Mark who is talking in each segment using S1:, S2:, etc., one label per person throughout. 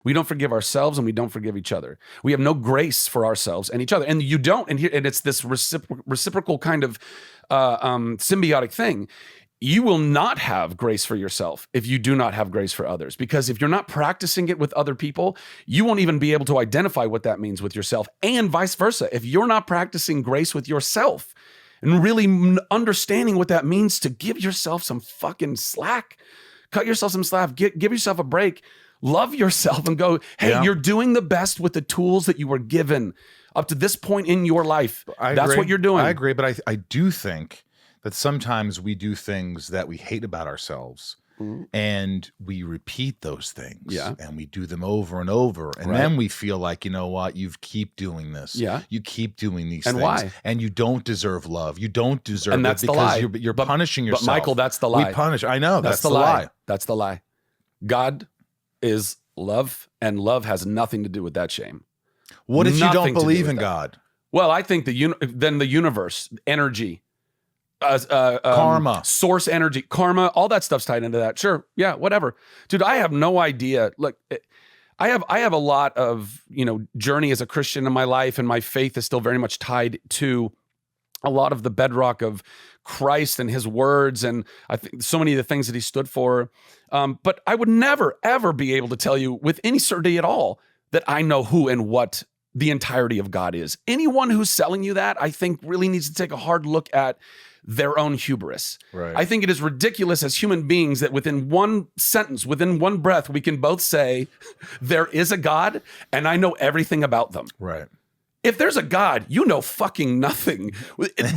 S1: We don't forgive ourselves and we don't forgive each other. We have no grace for ourselves and each other. And you don't, and it's this reciprocal kind of symbiotic thing. You will not have grace for yourself if you do not have grace for others. Because if you're not practicing it with other people, you won't even be able to identify what that means with yourself, and vice versa. If you're not practicing grace with yourself and really understanding what that means to give yourself some fucking slack, cut yourself some slack, give yourself a break, love yourself and go, hey, you're doing the best with the tools that you were given up to this point in your life. That's what you're doing.
S2: I agree, but I do think that sometimes we do things that we hate about ourselves, and we repeat those things, and we do them over and over, and then we feel like, you know what, you keep doing this, you keep doing these things,
S1: why?
S2: And you don't deserve love, you don't deserve
S1: and that's
S2: it
S1: the lie.
S2: because you're punishing yourself.
S1: But Michael, that's the lie.
S2: We punish. I know that's the lie.
S1: That's the lie. God is love, and love has nothing to do with that shame.
S2: What if you don't believe in
S1: that.
S2: God?
S1: Well, I think then the universe, energy,
S2: karma,
S1: source energy, karma, all that stuff's tied into that. Sure, yeah, whatever, dude. I have no idea. Look, I have a lot of journey as a Christian in my life, and my faith is still very much tied to a lot of the bedrock of Christ and his words, and I think so many of the things that he stood for. But I would never, ever be able to tell you with any certainty at all that I know who and what the entirety of God is. Anyone who's selling you that, I think, really needs to take a hard look at their own hubris.
S2: Right.
S1: I think it is ridiculous as human beings that within one sentence, within one breath, we can both say, there is a God, and I know everything about them.
S2: Right.
S1: If there's a God, you know fucking nothing.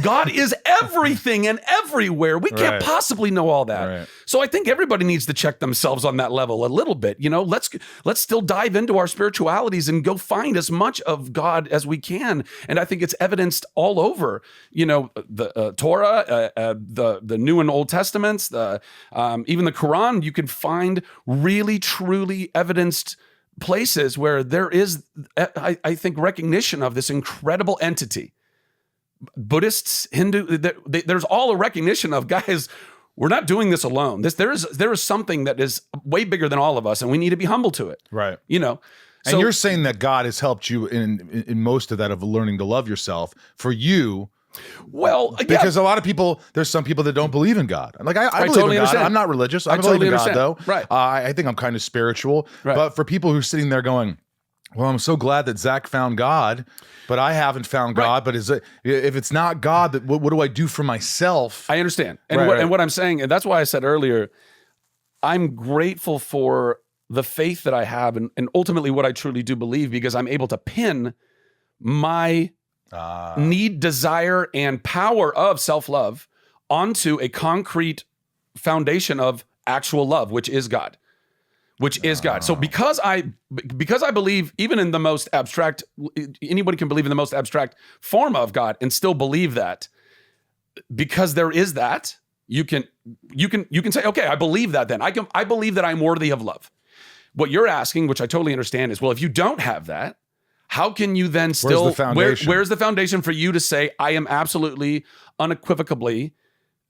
S1: God is everything and everywhere. We can't possibly know all that.
S2: Right.
S1: So I think everybody needs to check themselves on that level a little bit. Let's still dive into our spiritualities and go find as much of God as we can. And I think it's evidenced all over. The Torah, the New and Old Testaments, even the Quran. You can find really, truly evidenced places where there is, I think, recognition of this incredible entity. Buddhists, Hindu, there's all a recognition of, guys, we're not doing this alone. There is something that is way bigger than all of us, and we need to be humble to it.
S2: Right.
S1: So
S2: and you're saying that God has helped you in most of that, of learning to love yourself. For you,
S1: well,
S2: because a lot of people, there's some people that don't believe in God. Like I believe
S1: totally
S2: in God.
S1: Understand.
S2: I'm not religious. I
S1: totally
S2: believe in
S1: understand.
S2: God, though.
S1: Right.
S2: I think I'm kind of spiritual.
S1: Right.
S2: But for people who are sitting there going, well, I'm so glad that Zach found God, but I haven't found God. But if it's not God, what do I do for myself?
S1: I understand. And what I'm saying, and that's why I said earlier, I'm grateful for the faith that I have and ultimately what I truly do believe, because I'm able to pin my need, desire, and power of self-love onto a concrete foundation of actual love, which is God. So because I believe even in the most abstract, anybody can believe in the most abstract form of God and still believe that, because there is that, you can say, okay, I believe that then. I believe that I'm worthy of love. What you're asking, which I totally understand, is, well, if you don't have that, how can you then still, where's the foundation for you to say, I am absolutely, unequivocally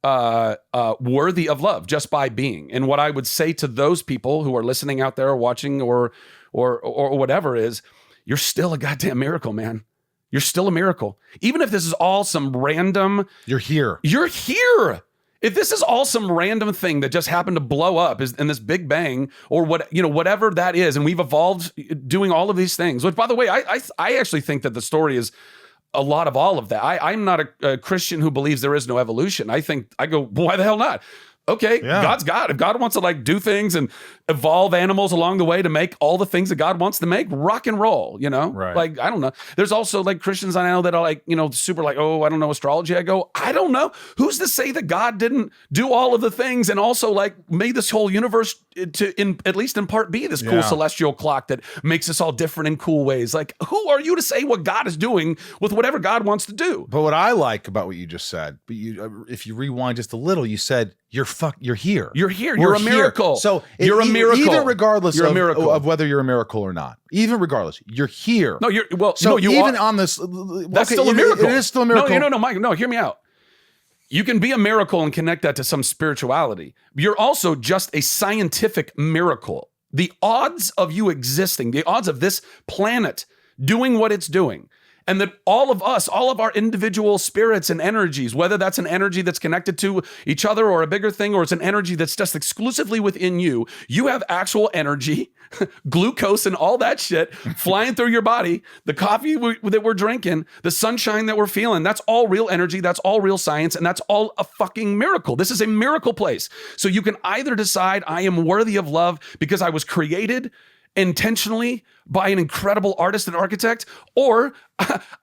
S1: worthy of love just by being? And what I would say to those people who are listening out there or watching or whatever is, you're still a goddamn miracle, man. You're still a miracle. Even if this is all some random...
S2: You're here.
S1: You're here. If this is all some random thing that just happened to blow up in this big bang, or whatever that is, and we've evolved doing all of these things, which, by the way, I actually think that the story is a lot of all of that. I'm not a Christian who believes there is no evolution. I go, why the hell not? Okay, God's God. If God wants to do things and evolve animals along the way to make all the things that God wants to make, rock and roll,
S2: Right.
S1: I don't know. There's also Christians I know that are super oh, I don't know astrology. I go, I don't know. Who's to say that God didn't do all of the things and also made this whole universe to at least in part be this cool celestial clock that makes us all different in cool ways? Who are you to say what God is doing with whatever God wants to do?
S2: But what I like about what you just said, but if you rewind just a little, you said, you're here.
S1: You're here. You're a miracle.
S2: So
S1: you're a miracle.
S2: Even regardless
S1: you're a miracle.
S2: of whether you're a miracle or not, even regardless, you're here.
S1: No,
S2: on this,
S1: that's still a miracle.
S2: It is still a miracle.
S1: No, Mike. No, hear me out. You can be a miracle and connect that to some spirituality. You're also just a scientific miracle. the odds of you existing, the odds of this planet doing what it's doing, and that all of us, all of our individual spirits and energies, whether that's an energy that's connected to each other or a bigger thing, or it's an energy that's just exclusively within you, you have actual energy, glucose and all that shit flying through your body, the coffee that we're drinking, the sunshine that we're feeling, that's all real energy, that's all real science, and that's all a fucking miracle. This is a miracle place. So you can either decide I am worthy of love because I was created intentionally by an incredible artist and architect, or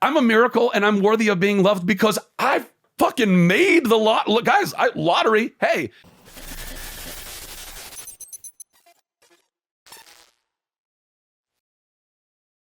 S1: I'm a miracle and I'm worthy of being loved because I fucking made the lottery. Hey,